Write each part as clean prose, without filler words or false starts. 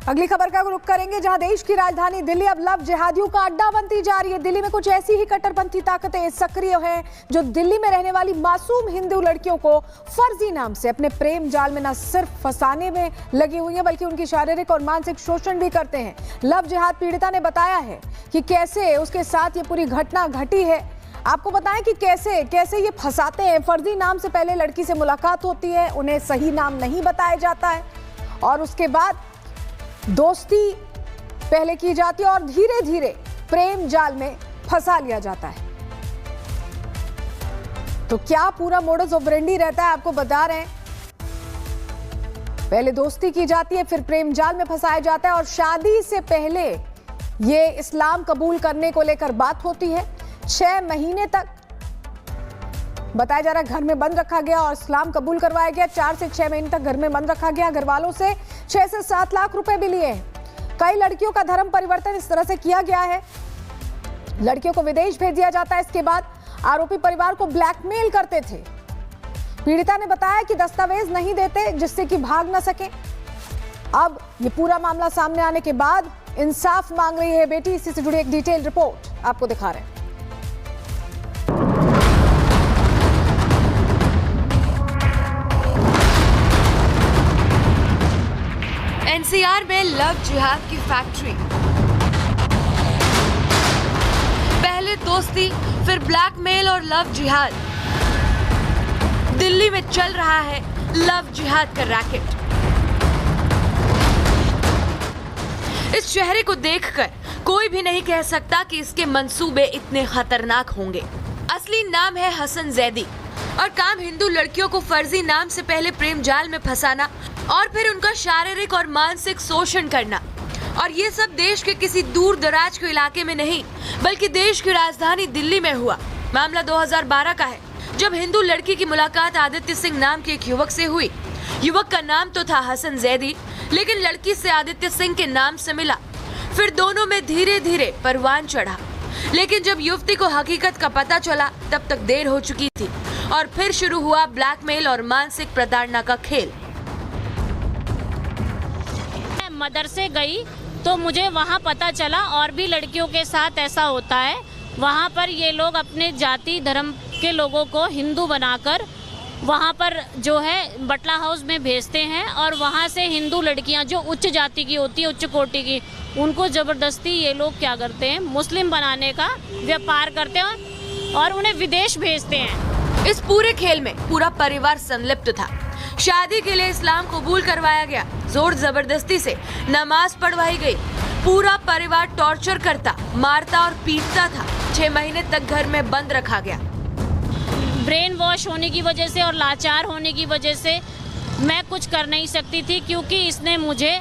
अगली खबर का रुख करेंगे, जहां देश की राजधानी दिल्ली अब लव जिहादियों का अड्डा बनती जा रही है। दिल्ली में कुछ ऐसी ही कट्टरपंथी ताकतें सक्रिय हैं जो दिल्ली में रहने वाली मासूम हिंदू लड़कियों को फर्जी नाम से अपने प्रेम जाल में न सिर्फ फंसाने में लगी हुई हैं बल्कि उनकी शारीरिक और मानसिक शोषण भी करते हैं। लव जिहाद पीड़िता ने बताया है कि कैसे उसके साथ ये पूरी घटना घटी है। आपको बताएं कि कैसे ये फंसाते हैं। फर्जी नाम से पहले लड़की से मुलाकात होती है, उन्हें सही नाम नहीं बताया जाता है और उसके बाद दोस्ती पहले की जाती है और धीरे धीरे प्रेम जाल में फंसा लिया जाता है। तो क्या पूरा मोडस ऑपरेंडी रहता है, आपको बता रहे हैं। पहले दोस्ती की जाती है, फिर प्रेम जाल में फंसाया जाता है और शादी से पहले ये इस्लाम कबूल करने को लेकर बात होती है। 6 महीने तक बताया जा रहा है घर में बंद रखा गया और इस्लाम कबूल करवाया गया। 4 से 6 महीने तक घर में बंद रखा गया। घर वालों से 6 से 7 लाख रुपए भी लिए हैं। कई लड़कियों का धर्म परिवर्तन इस तरह से किया गया है। लड़कियों को विदेश भेज दिया जाता है। इसके बाद आरोपी परिवार को ब्लैकमेल करते थे। पीड़िता ने बताया कि दस्तावेज नहीं देते जिससे कि भाग न सके। अब ये पूरा मामला सामने आने के बाद इंसाफ मांग रही है बेटी। इसी से जुड़ी एक डिटेल रिपोर्ट आपको दिखा रहे हैं। एनसीआर में लव जिहाद की फैक्ट्री। पहले दोस्ती, फिर ब्लैकमेल और लव जिहाद। दिल्ली में चल रहा है लव जिहाद का रैकेट। इस चेहरे को देखकर कोई भी नहीं कह सकता कि इसके मंसूबे इतने खतरनाक होंगे। असली नाम है हसन जैदी और काम हिंदू लड़कियों को फर्जी नाम से पहले प्रेम जाल में फंसाना और फिर उनका शारीरिक और मानसिक शोषण करना। और ये सब देश के किसी दूर दराज के इलाके में नहीं बल्कि देश की राजधानी दिल्ली में हुआ। मामला 2012 का है, जब हिंदू लड़की की मुलाकात आदित्य सिंह नाम के एक युवक से हुई। युवक का नाम तो था हसन जैदी, लेकिन लड़की से आदित्य सिंह के नाम से मिला। फिर दोनों में धीरे धीरे परवान चढ़ा, लेकिन जब युवती को हकीकत का पता चला तब तक देर हो चुकी थी और फिर शुरू हुआ ब्लैकमेल और मानसिक प्रताड़ना का खेल। मदरसे गई तो मुझे वहाँ पता चला और भी लड़कियों के साथ ऐसा होता है। वहाँ पर ये लोग अपने जाति धर्म के लोगों को हिंदू बनाकर वहाँ पर जो है बटला हाउस में भेजते हैं और वहाँ से हिंदू लड़कियाँ जो उच्च जाति की होती है, उच्च कोटि की, उनको ज़बरदस्ती ये लोग क्या करते हैं, मुस्लिम बनाने का व्यापार करते हैं और उन्हें विदेश भेजते हैं। इस पूरे खेल में पूरा परिवार संलिप्त था। शादी के लिए इस्लाम कबूल करवाया गया, जोर जबरदस्ती से नमाज पढ़वाई गई। पूरा परिवार टॉर्चर करता, मारता और पीटता था। 6 महीने तक घर में बंद रखा गया। ब्रेन वॉश होने की वजह से और लाचार होने की वजह से मैं कुछ कर नहीं सकती थी, क्योंकि इसने मुझे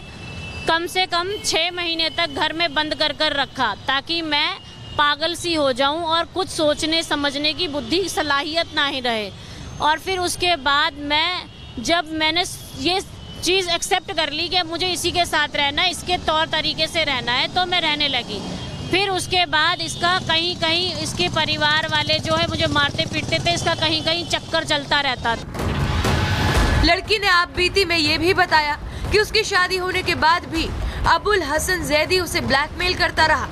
कम से कम 6 महीने तक घर में बंद कर रखा ताकि मैं पागल सी हो जाऊं और कुछ सोचने समझने की बुद्धि सलाहियत ना ही रहे। और फिर उसके बाद जब मैंने ये चीज़ एक्सेप्ट कर ली कि मुझे इसी के साथ रहना है, इसके तौर तरीके से रहना है, तो मैं रहने लगी। फिर उसके बाद इसका कहीं कहीं इसके परिवार वाले जो है मुझे मारते पीटते थे, इसका कहीं कहीं चक्कर चलता रहता था। लड़की ने आप बीती में ये भी बताया कि उसकी शादी होने के बाद भी अबुल हसन जैदी उसे ब्लैकमेल करता रहा,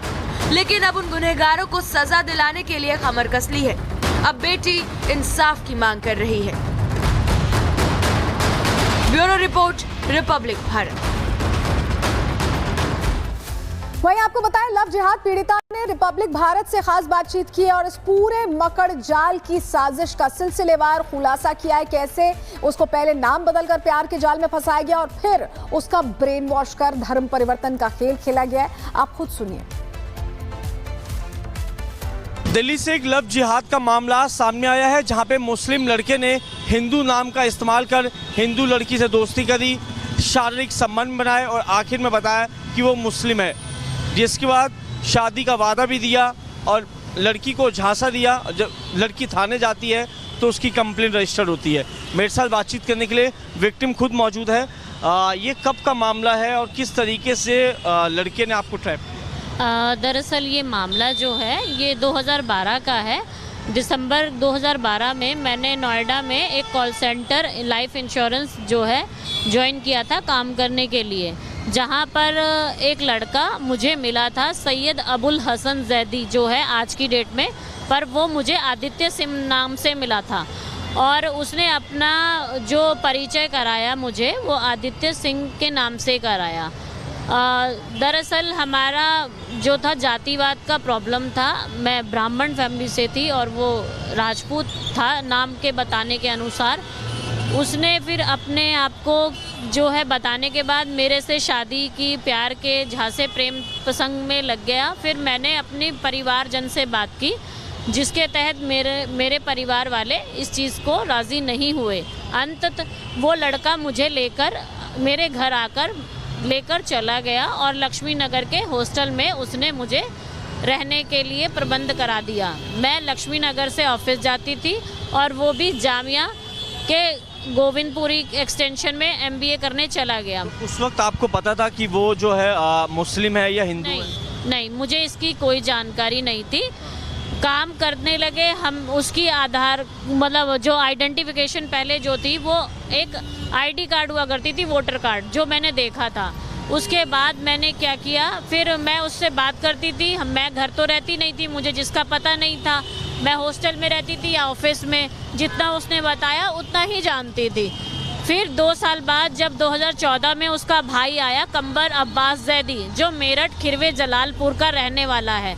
लेकिन अब उन गुनहगारों को सजा दिलाने के लिए कमर कस ली है। अब बेटी इंसाफ की मांग कर रही है। Bureau report, Republic Bharat. वहीं आपको बताएं, लव जिहाद पीड़िता ने रिपब्लिक भारत से खास बातचीत की है और इस पूरे मकड़ जाल की साजिश का सिलसिलेवार खुलासा किया है। कैसे उसको पहले नाम बदलकर प्यार के जाल में फंसाया गया और फिर उसका ब्रेन वॉश कर धर्म परिवर्तन का खेल खेला गया है। आप खुद सुनिए। दिल्ली से एक लव जिहाद का मामला सामने आया है, जहां पे मुस्लिम लड़के ने हिंदू नाम का इस्तेमाल कर हिंदू लड़की से दोस्ती करी, शारीरिक संबंध बनाए और आखिर में बताया कि वो मुस्लिम है, जिसके बाद शादी का वादा भी दिया और लड़की को झांसा दिया। जब लड़की थाने जाती है तो उसकी कंप्लेंट रजिस्टर होती है। मेरे साथ बातचीत करने के लिए विक्टिम खुद मौजूद है। ये कब का मामला है और किस तरीके से लड़के ने आपको ट्रैप किया? दरअसल ये मामला जो है ये 2012 का है। दिसंबर 2012 में मैंने नोएडा में एक कॉल सेंटर लाइफ इंश्योरेंस जो है ज्वाइन किया था काम करने के लिए। जहाँ पर एक लड़का मुझे मिला था, सैयद अबुल हसन जैदी जो है आज की डेट में, पर वो मुझे आदित्य सिंह नाम से मिला था और उसने अपना जो परिचय कराया मुझे वो आदित्य सिंह के नाम से कराया। दरअसल हमारा जो था जातिवाद का प्रॉब्लम था। मैं ब्राह्मण फैमिली से थी और वो राजपूत था नाम के बताने के अनुसार। उसने फिर अपने आप को जो है बताने के बाद मेरे से शादी की, प्यार के झांसे प्रेम प्रसंग में लग गया। फिर मैंने अपने परिवारजन से बात की जिसके तहत मेरे परिवार वाले इस चीज़ को राज़ी नहीं हुए। अंततः वो लड़का मुझे लेकर मेरे घर आकर लेकर चला गया और लक्ष्मी नगर के हॉस्टल में उसने मुझे रहने के लिए प्रबंध करा दिया। मैं लक्ष्मी नगर से ऑफिस जाती थी और वो भी जामिया के गोविंदपुरी एक्सटेंशन में MBA करने चला गया। उस वक्त आपको पता था कि वो जो है मुस्लिम है या हिंदू है? नहीं, मुझे इसकी कोई जानकारी नहीं थी। काम करने लगे हम, उसकी आधार मतलब जो आइडेंटिफिकेशन पहले जो थी वो एक ID कार्ड हुआ करती थी, वोटर कार्ड, जो मैंने देखा था। उसके बाद मैंने क्या किया, फिर मैं उससे बात करती थी। मैं घर तो रहती नहीं थी, मुझे जिसका पता नहीं था। मैं हॉस्टल में रहती थी या ऑफिस में, जितना उसने बताया उतना ही जानती थी। फिर 2 साल बाद जब 2014 में उसका भाई आया कंबर अब्बास जैदी, जो मेरठ खिरवे जलालपुर का रहने वाला है,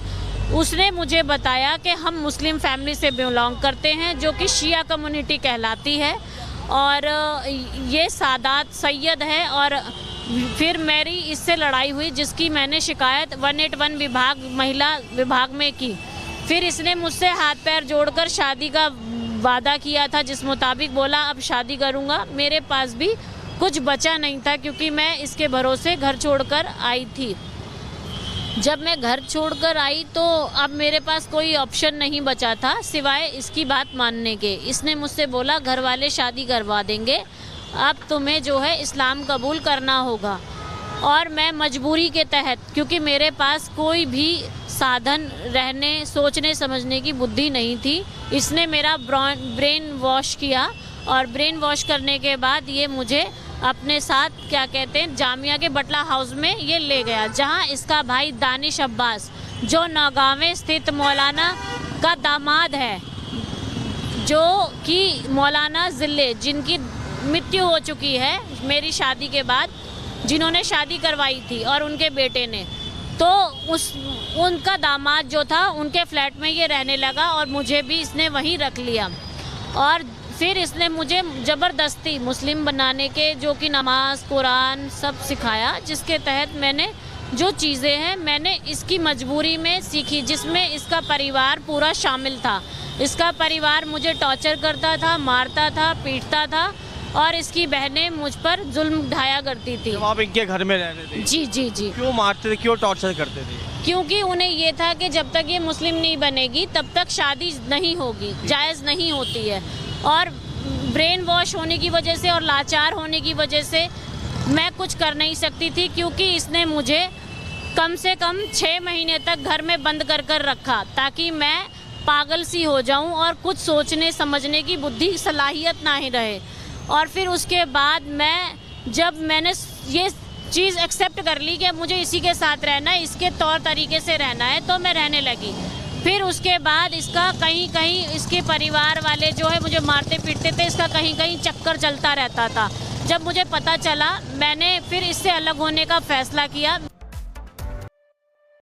उसने मुझे बताया कि हम मुस्लिम फैमिली से बिलोंग करते हैं जो कि शिया कम्युनिटी कहलाती है और ये सादात सैयद है। और फिर मेरी इससे लड़ाई हुई जिसकी मैंने शिकायत 181 विभाग महिला विभाग में की। फिर इसने मुझसे हाथ पैर जोड़कर शादी का वादा किया था, जिस मुताबिक बोला अब शादी करूंगा। मेरे पास भी कुछ बचा नहीं था क्योंकि मैं इसके भरोसे घर छोड़कर आई थी। जब मैं घर छोड़कर आई तो अब मेरे पास कोई ऑप्शन नहीं बचा था सिवाय इसकी बात मानने के। इसने मुझसे बोला घर वाले शादी करवा देंगे, अब तुम्हें जो है इस्लाम कबूल करना होगा। और मैं मजबूरी के तहत, क्योंकि मेरे पास कोई भी साधन रहने सोचने समझने की बुद्धि नहीं थी, इसने मेरा ब्रेन वॉश किया और ब्रेन वॉश करने के बाद ये मुझे अपने साथ क्या कहते हैं जामिया के बटला हाउस में ये ले गया, जहां इसका भाई दानिश अब्बास जो नौगांव में स्थित मौलाना का दामाद है, जो कि मौलाना जिले जिनकी मृत्यु हो चुकी है मेरी शादी के बाद, जिन्होंने शादी करवाई थी और उनके बेटे ने, तो उनका दामाद जो था उनके फ्लैट में ये रहने लगा और मुझे भी इसने वहीं रख लिया। और फिर इसने मुझे ज़बरदस्ती मुस्लिम बनाने के, जो कि नमाज कुरान सब सिखाया, जिसके तहत मैंने जो चीज़ें हैं मैंने इसकी मजबूरी में सीखी, जिसमें इसका परिवार पूरा शामिल था। इसका परिवार मुझे टॉर्चर करता था, मारता था, पीटता था और इसकी बहनें मुझ पर जुल्म ढाया करती थी। जब आप इनके घर में रहते थे? जी जी जी। क्यों मारते थे, क्यों टॉर्चर करते थे? क्योंकि उन्हें ये था कि जब तक ये मुस्लिम नहीं बनेगी तब तक शादी नहीं होगी, जायज़ नहीं होती है। और ब्रेन वॉश होने की वजह से और लाचार होने की वजह से मैं कुछ कर नहीं सकती थी, क्योंकि इसने मुझे कम से कम 6 महीने तक घर में बंद कर रखा ताकि मैं पागल सी हो जाऊं और कुछ सोचने समझने की बुद्धि सलाहियत ना ही रहे। और फिर उसके बाद जब मैंने ये चीज़ एक्सेप्ट कर ली कि मुझे इसी के साथ रहना है, इसके तौर तरीके से रहना है, तो मैं रहने लगी। फिर उसके बाद इसका कहीं कहीं इसके परिवार वाले जो है मुझे मारते पीटते थे, इसका कहीं कहीं चक्कर चलता रहता था। जब मुझे पता चला मैंने फिर इससे अलग होने का फैसला किया।